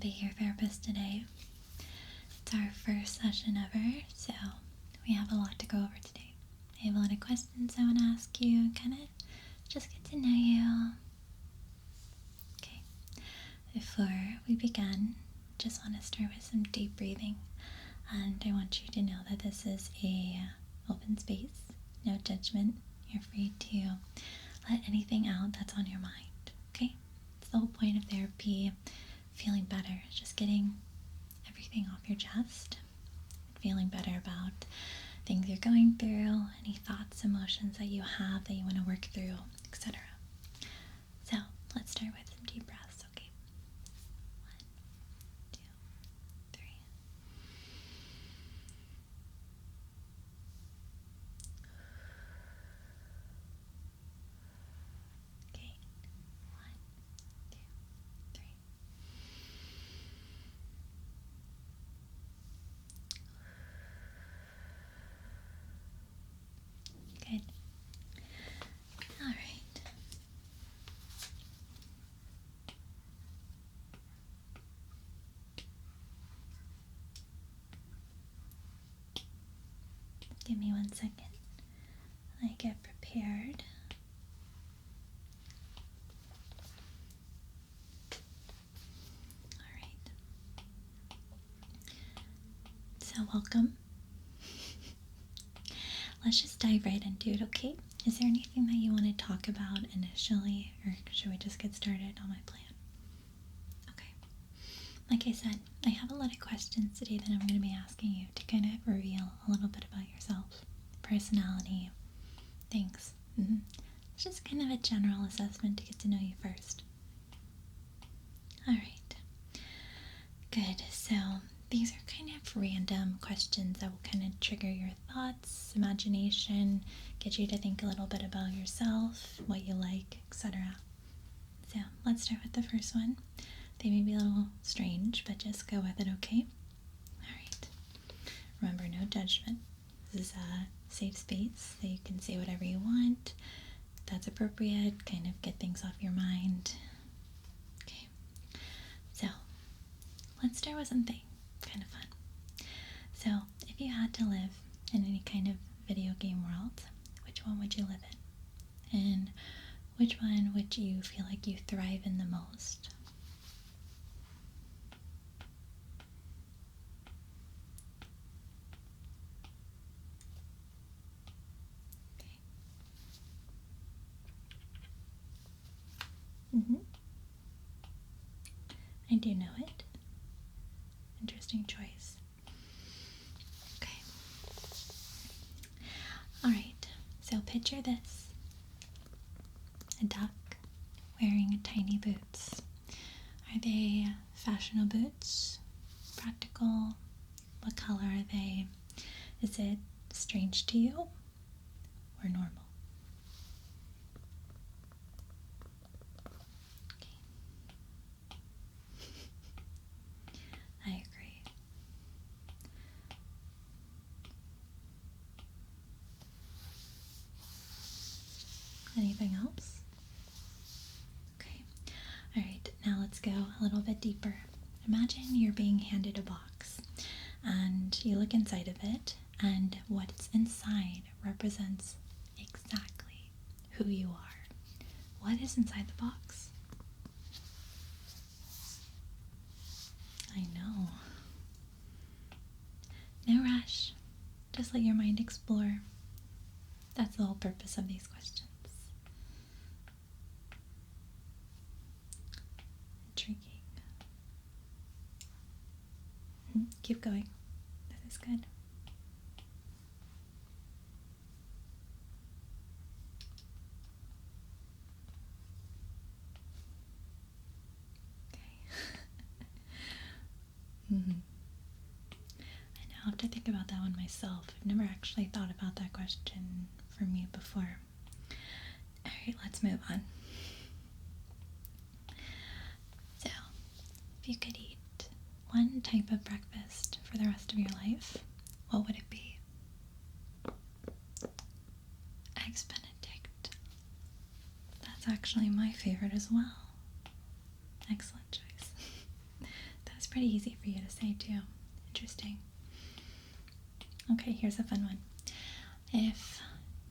be your therapist today. It's our first session ever, so we have a lot to go over today. I have a lot of questions I want to ask you and kind of just get to know you. Okay, before we begin, just want to start with some deep breathing. And I want you to know that this is a open space, no judgment. You're free to let anything out that's on your mind, okay? It's the whole point of therapy, feeling better, just getting everything off your chest, feeling better about things you're going through, any thoughts, emotions that you have that you want to work through, etc. So let's start with some deep breaths, okay? 1, 2, 3. Okay. 1, 2, 3. Good. All right. Give me 1 second. I get prepared. All right. So welcome. Let's just dive right into it, okay? Is there anything that you want to talk about initially, or should we just get started on my plan? Okay. Like I said, I have a lot of questions today that I'm going to be asking you to kind of reveal a little bit about yourself, personality, things. It's just kind of a general assessment to get to know you first. All right. Good. So these are kind of random questions that will kind of trigger your thoughts, imagination, get you to think a little bit about yourself, what you like, etc. So let's start with the first one. They may be a little strange, but just go with it, okay? Alright. Remember, no judgment. This is a safe space that you can say whatever you want. That's appropriate. Kind of get things off your mind. Okay. So let's start with something kind of fun. So, if you had to live in any kind of video game world, which one would you live in? And which one would you feel like you thrive in the most? Okay. I do know it. Interesting choice. Okay. Alright, so picture this. A duck wearing tiny boots. Are they fashionable boots? Practical? What color are they? Is it strange to you or normal? Okay. I agree. Anything else? Okay. Alright, now let's go a little bit deeper. Imagine you're being handed a box and you look inside of it, and what's inside represents exactly who you are. What is inside the box? I know. No rush. Just let your mind explore. That's the whole purpose of these questions. Intriguing. Keep going. This is good. I know, I'll have to think about that one myself. I've never actually thought about that question from you before. Alright, let's move on. So, if you could eat one type of breakfast for the rest of your life, what would it be? Eggs Benedict. That's actually my favorite as well. Excellent choice. That's It's pretty easy for you to say too. Interesting. Okay, here's a fun one. If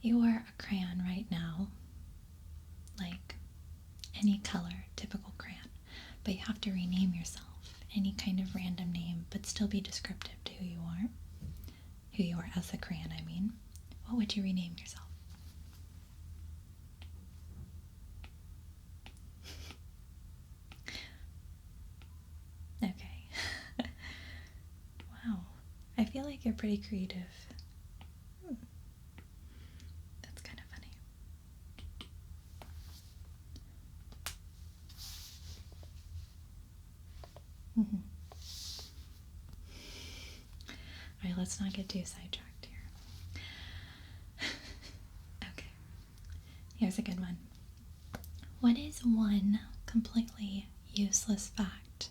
you were a crayon right now, like any color, typical crayon, but you have to rename yourself, any kind of random name, but still be descriptive to who you are as a crayon, I mean, what would you rename yourself? Okay. Wow. I feel like you're pretty creative. That's kind of funny. Alright, let's not get too sidetracked here. Okay. Here's a good one. What is one completely useless fact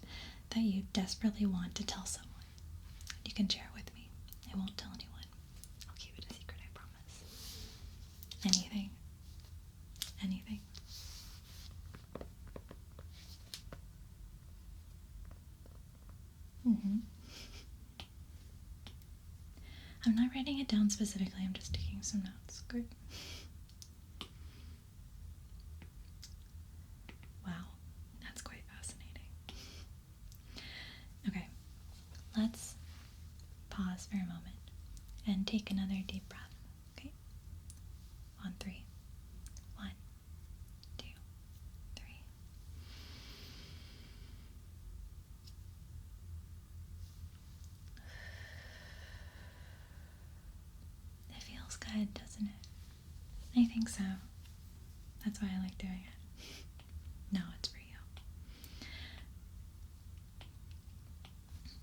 that you desperately want to tell someone? You can share it with me. I won't tell anyone. I'll keep it a secret, I promise. Anything. Anything. I'm not writing it down specifically, I'm just taking some notes. Good. Wow, that's quite fascinating. Okay, let's pause for a moment and take another deep breath. Okay? On 3. 1, 2, 3. It feels good, doesn't it? I think so. That's why I like doing it. No, it's for you.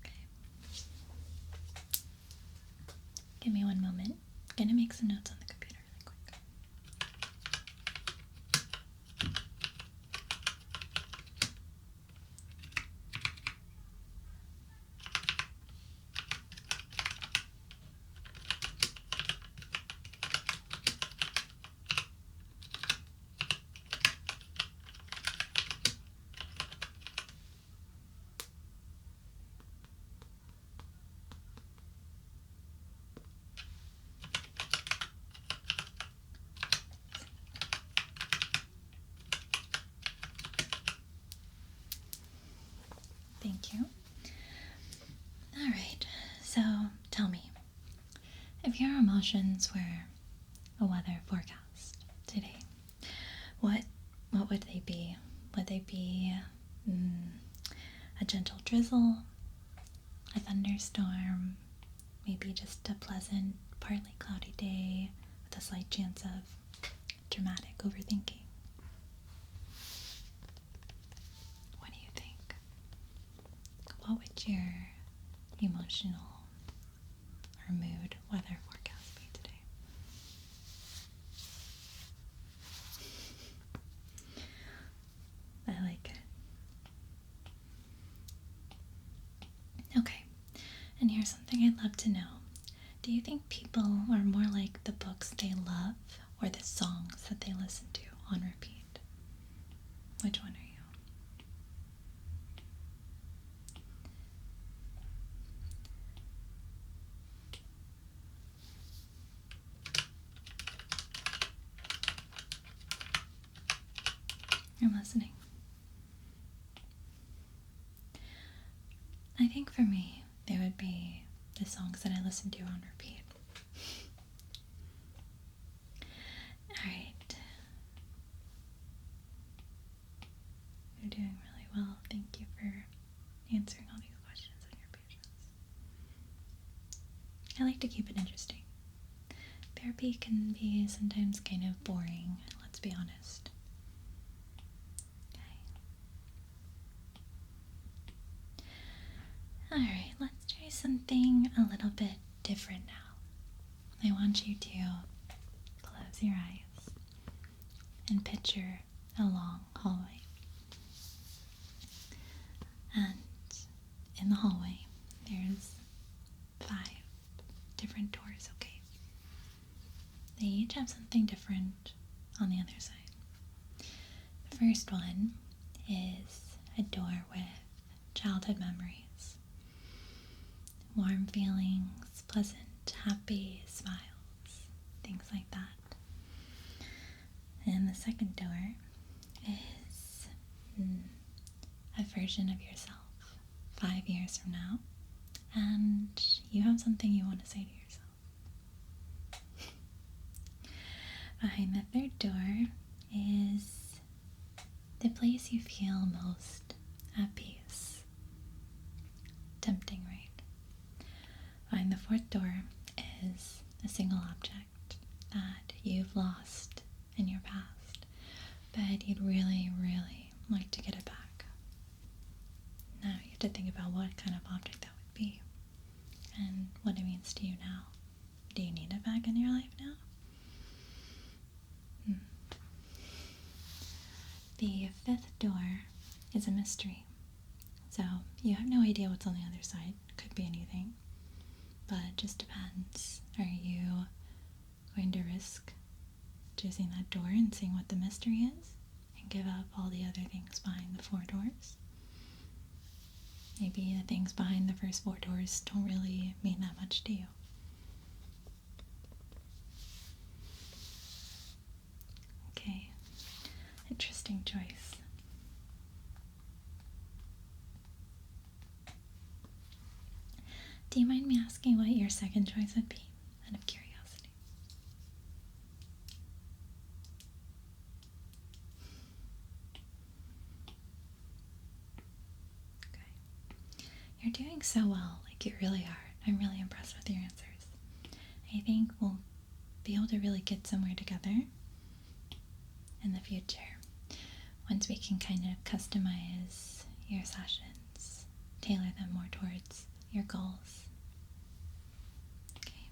Okay. Give me one moment. I'm gonna make some notes on the computer really quick. Thank you. Alright, so tell me, if your emotions were a weather forecast today, what would they be? Would they be a gentle drizzle, a thunderstorm, maybe just a pleasant, partly cloudy day with a slight chance of dramatic overthinking? What do you think? What would your emotional or mood weather forecast be today? I like it. Okay, and here's something I'd love to know. Do you think people are more like the books they love or the songs that they listen to on repeat? Which one are you? I'm listening. I think for me, they would be the songs that I listen to on repeat. Alright. You're doing really well. Thank you for answering all these questions and your patience. I like to keep it interesting. Therapy can be sometimes kind of boring, let's be honest. Alright, let's try something a little bit different now. I want you to close your eyes and picture a long hallway. And in the hallway, there's 5 different doors, okay? They each have something different on the other side. The first one is a door with childhood memories. warm feelings, pleasant, happy smiles, things like that. And the second door is a version of yourself 5 years from now, and you have something you want to say to yourself. Behind the third door is the place you feel most at peace. Tempting, right? Behind the fourth door is a single object that you've lost in your past, but you'd really, really like to get it back. Now you have to think about what kind of object that would be and what it means to you now. Do you need it back in your life now? The fifth door is a mystery. So you have no idea what's on the other side. Could be anything, but it just depends. Are you going to risk choosing that door and seeing what the mystery is and give up all the other things behind the 4 doors? Maybe the things behind the first 4 doors don't really mean that much to you. Okay, interesting choice. Do you mind me asking what your second choice would be, out of curiosity? Okay. You're doing so well, like you really are. I'm really impressed with your answers. I think we'll be able to really get somewhere together in the future once we can kind of customize your sessions, tailor them more towards your goals. Okay.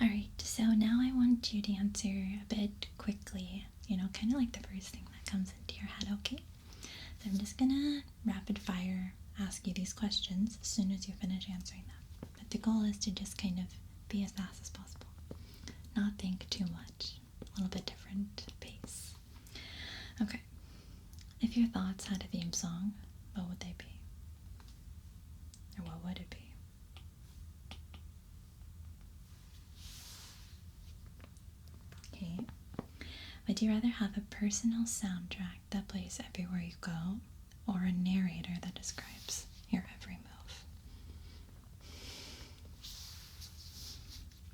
Alright, so now I want you to answer a bit quickly, kind of like the first thing that comes into your head, okay? So I'm just gonna rapid fire ask you these questions as soon as you finish answering them. But the goal is to just kind of be as fast as possible. Not think too much. A little bit different pace. Okay. If your thoughts had a theme song, what would they be? Or what would it be? Okay. Would you rather have a personal soundtrack that plays everywhere you go, or a narrator that describes your every move?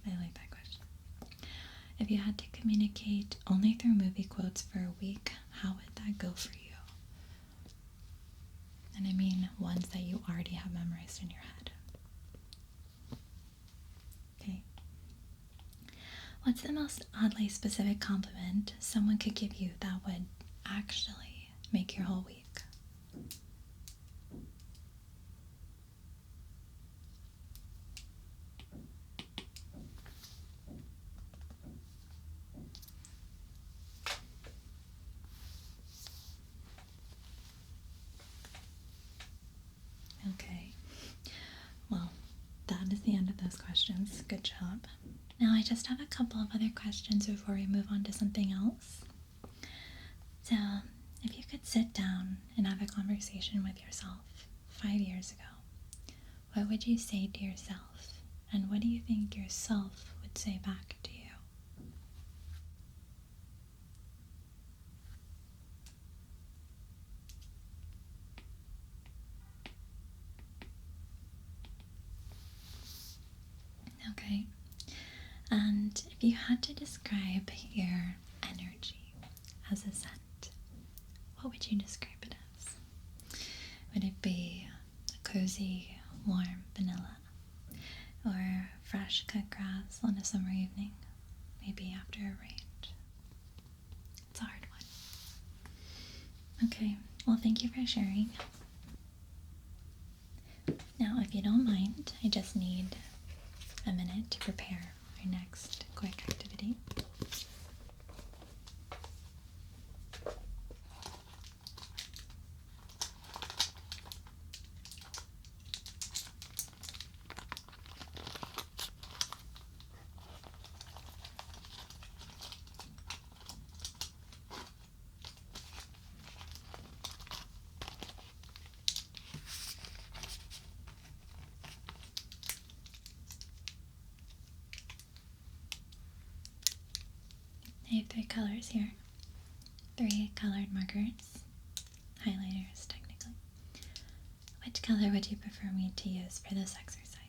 I like that question. If you had to communicate only through movie quotes for a week, how would that go for you? And I mean ones that you already have memorized in your head. Okay. What's the most oddly specific compliment someone could give you that would actually make your whole week? Okay, well, that is the end of those questions. Good job. Now I just have a couple of other questions before we move on to something else. So, if you could sit down and have a conversation with yourself 5 years ago, what would you say to yourself? And what do you think yourself would say back to you? Okay. And if you had to describe your energy as a scent, what would you describe it as? Would it be a cozy, warm vanilla? Or fresh cut grass on a summer evening? Maybe after a rain? It's a hard one. Okay, well, thank you for sharing. Now, if you don't mind, I just need a minute to prepare our next quick activity. I have 3 colors here. 3 colored markers. Highlighters, technically. Which color would you prefer me to use for this exercise?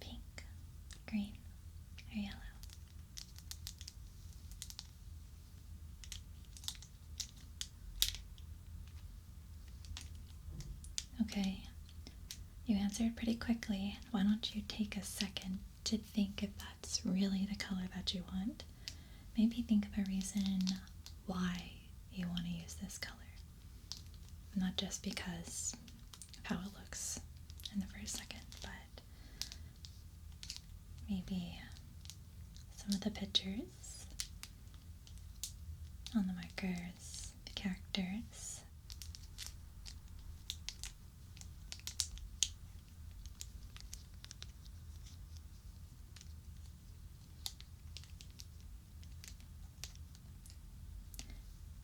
Pink, green, or yellow? Okay, you answered pretty quickly. Why don't you take a second to think if that's really the color that you want? Maybe think of a reason why you want to use this color. Not just because of how it looks in the first second, but maybe some of the pictures on the markers, the characters.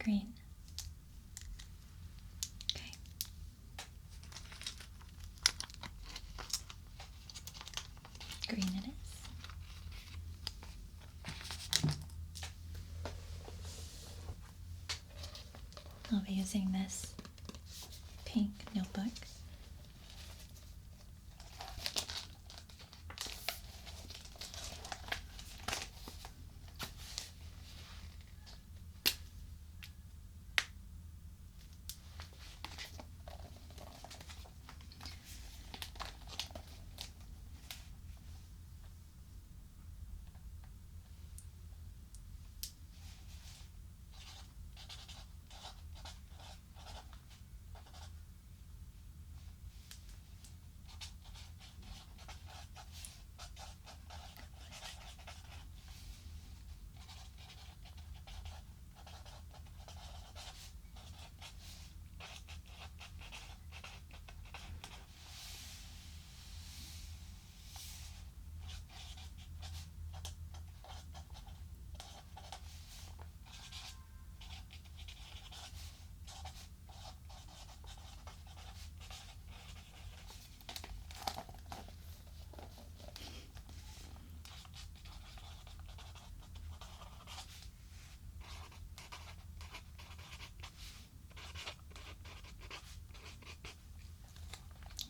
Green. Okay. Green it is. I'll be using this pink notebook.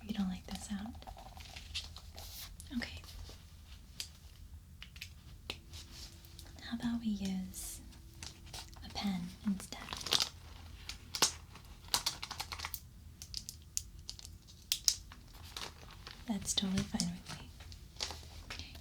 You don't like the sound? Okay. How about we use a pen instead? That's totally fine with me. Okay.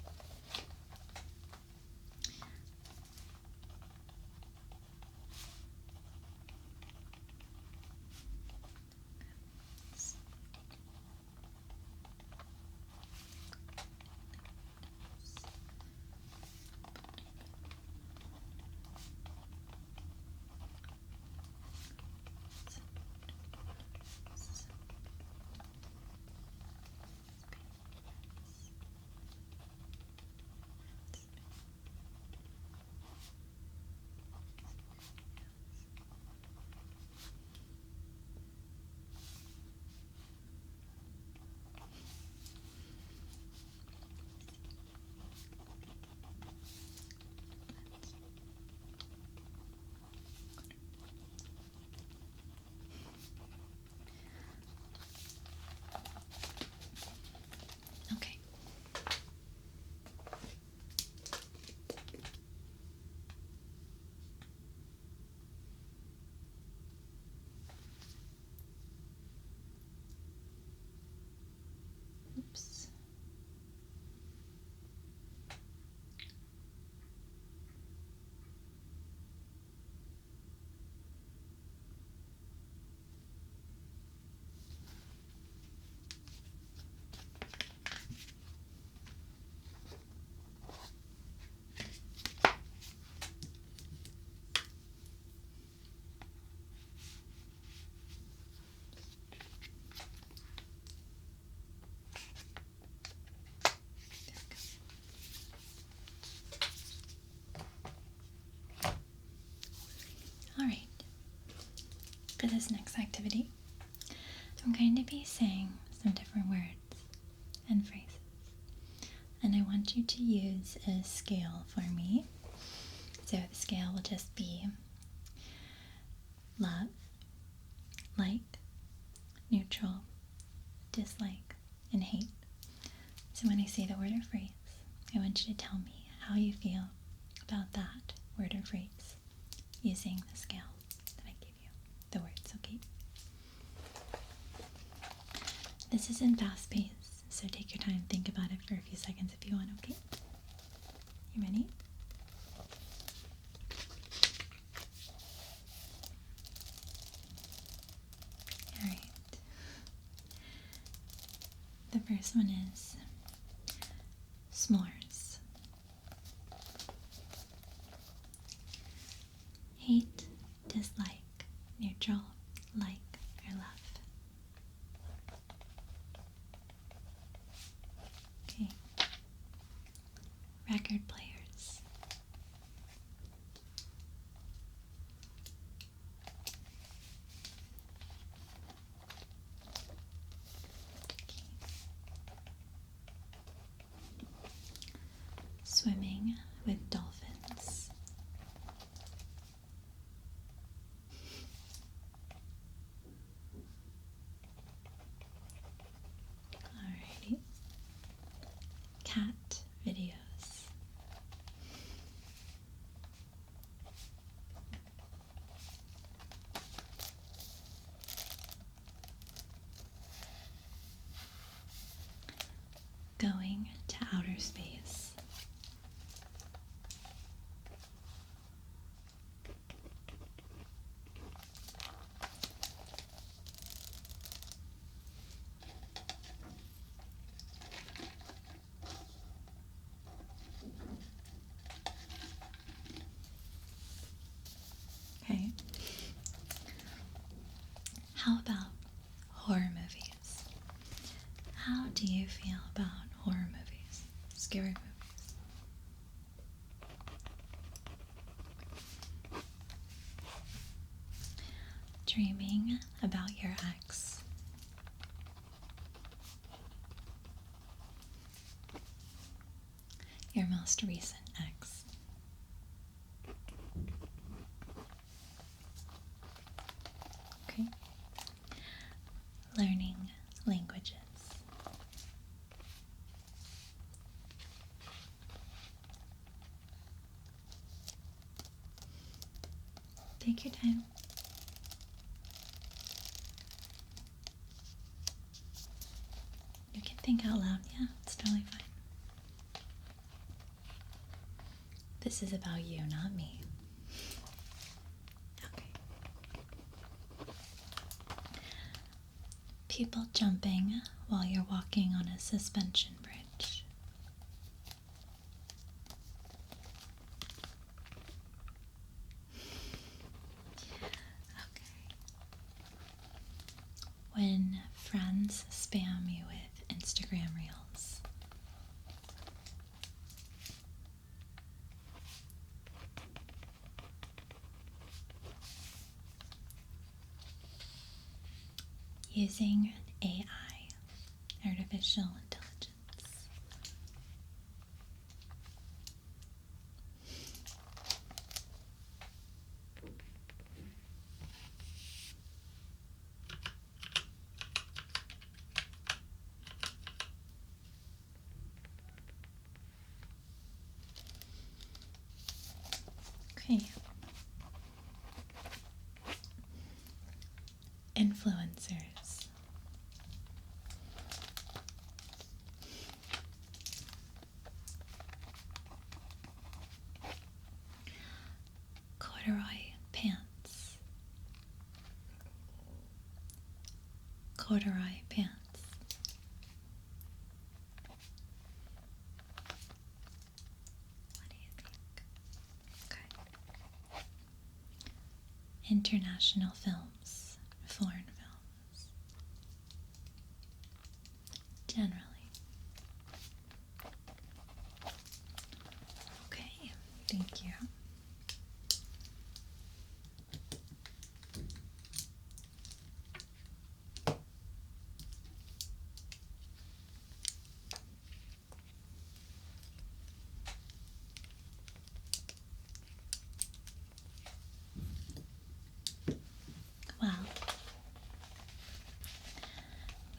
Okay. Oops. Alright, for this next activity, I'm going to be saying some different words and phrases, and I want you to use a scale for me So the scale will just be love, like, neutral, dislike, and hate. So when I say the word or phrase, I want you to tell me how you feel about that word or phrase using the scale that I gave you. The words, okay? This isn't fast paced, so take your time, think about it for a few seconds if you want, okay? You ready? Alright. The first one is s'mores. Hate, dislike, neutral, like, or love. Okay. Record players. Swimming with dolphins. Alrighty. Cat videos. Going to outer space. Okay. How about horror movies? How do you feel about horror movies? Scary movies? Dreaming about your ex. Your most recent ex. Okay. Learning languages. Take your time. You can think out loud, yeah, it's totally fine. This is about you, not me. Okay. People jumping while you're walking on a suspension bridge. Okay. When friends spam you with Instagram reels. Using AI, artificial intelligence. Okay. Influencers. Corduroy pants. Corduroy pants. What do you think? Okay. International films. Foreign films. Generally. Okay, thank you.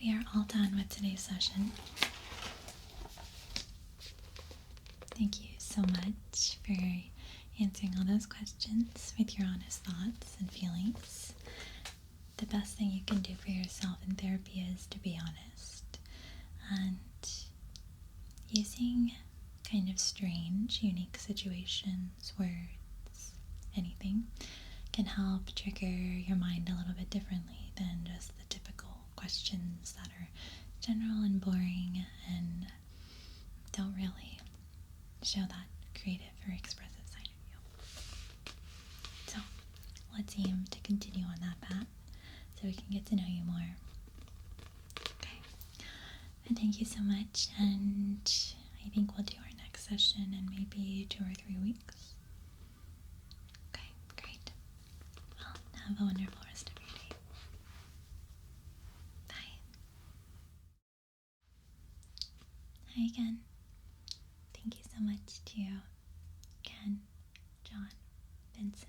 we are all done with today's session. Thank you so much for answering all those questions with your honest thoughts and feelings. The best thing you can do for yourself in therapy is to be honest. And using kind of strange, unique situations, words, anything, can help trigger your mind a little bit differently than just the typical questions that are general and boring and don't really show that creative or expressive side of you. So let's aim to continue on that path so we can get to know you more. Okay. And thank you so much, and I think we'll do our next session in maybe 2 or 3 weeks. Okay, great. Well, have a wonderful rest of your day. Bye. Hi again. Thank you so much to Ken, John, Vincent,